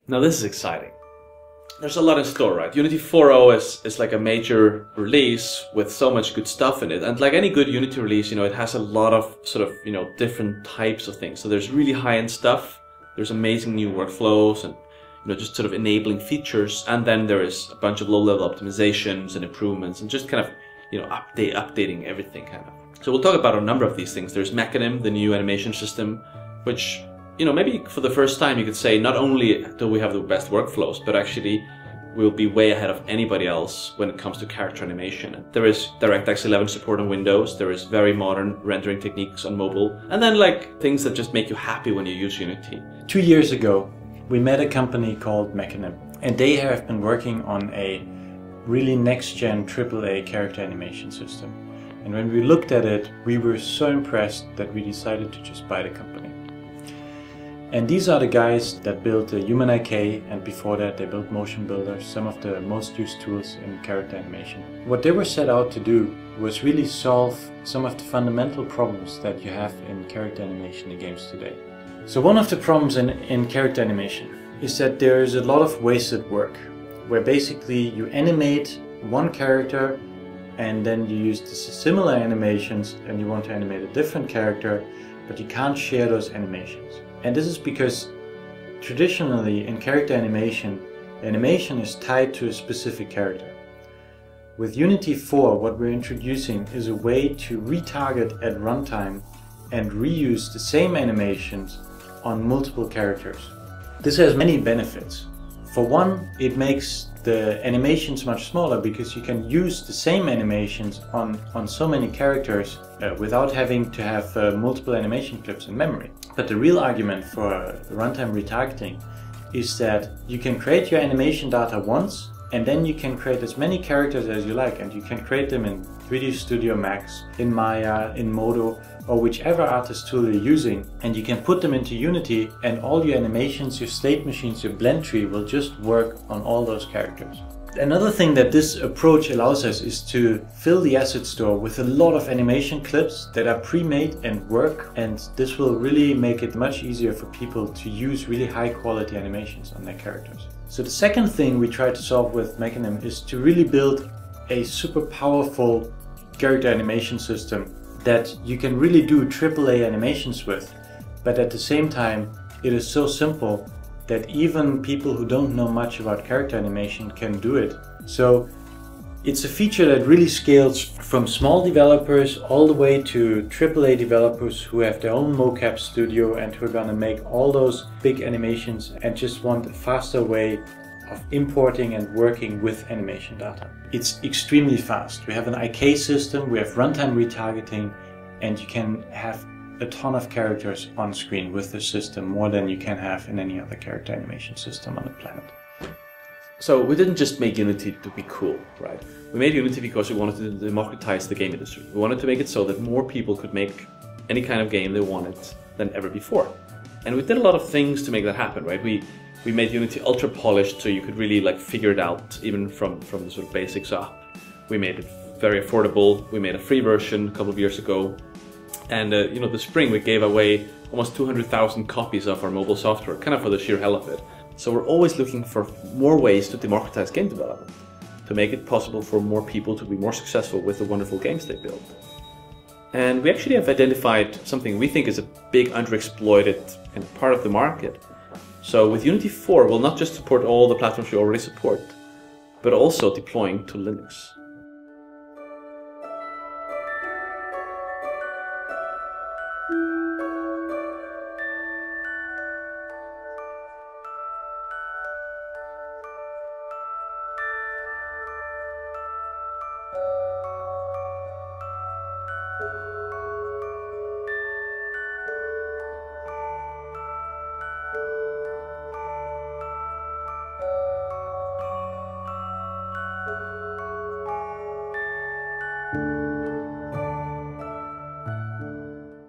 Now this is exciting. There's a lot in store, right? Unity 4.0 is like a major release with so much good stuff in it. And like any good Unity release, it has a lot of sort of, different types of things. So there's really high-end stuff. There's amazing new workflows and, just sort of enabling features. And then there is a bunch of low-level optimizations and improvements and just kind of, updating everything kind of. So we'll talk about a number of these things. There's Mechanim, the new animation system, which maybe for the first time you could say not only do we have the best workflows, but actually we'll be way ahead of anybody else when it comes to character animation. There is DirectX 11 support on Windows, there is very modern rendering techniques on mobile, and then like things that just make you happy when you use Unity. 2 years ago, we met a company called Mechanim, and they have been working on a really next-gen AAA character animation system. And when we looked at it, we were so impressed that we decided to just buy the company. And these are the guys that built the Human IK, and before that they built Motion Builders, some of the most used tools in character animation. What they were set out to do was really solve some of the fundamental problems that you have in character animation in games today. So one of the problems in character animation is that there is a lot of wasted work, where basically you animate one character and then you use similar animations and you want to animate a different character, but you can't share those animations. And this is because traditionally in character animation, animation is tied to a specific character. With Unity 4, what we're introducing is a way to retarget at runtime and reuse the same animations on multiple characters. This has many benefits. For one, it makes the animations much smaller because you can use the same animations on so many characters without having to have multiple animation clips in memory. But the real argument for runtime retargeting is that you can create your animation data once, and then you can create as many characters as you like, and you can create them in 3D Studio Max, in Maya, in Modo, or whichever artist tool you're using, and you can put them into Unity, and all your animations, your state machines, your blend tree will just work on all those characters. Another thing that this approach allows us is to fill the asset store with a lot of animation clips that are pre-made and work, and this will really make it much easier for people to use really high quality animations on their characters. So the second thing we try to solve with Mechanim is to really build a super powerful character animation system that you can really do AAA animations with, but at the same time it is so simple that even people who don't know much about character animation can do it. So it's a feature that really scales from small developers all the way to AAA developers who have their own mocap studio and who are gonna make all those big animations and just want a faster way of importing and working with animation data. It's extremely fast. We have an IK system, we have runtime retargeting, and you can have a ton of characters on screen with the system, more than you can have in any other character animation system on the planet. So we didn't just make Unity to be cool, right? We made Unity because we wanted to democratize the game industry. We wanted to make it so that more people could make any kind of game they wanted than ever before. And we did a lot of things to make that happen, right? We made Unity ultra polished so you could really like figure it out even from the sort of basics up. We made it very affordable. We made a free version a couple of years ago. And this spring we gave away almost 200,000 copies of our mobile software, kind of for the sheer hell of it. So we're always looking for more ways to democratize game development, to make it possible for more people to be more successful with the wonderful games they build. And we actually have identified something we think is a big underexploited part of the market. So with Unity 4, we'll not just support all the platforms we already support, but also deploying to Linux.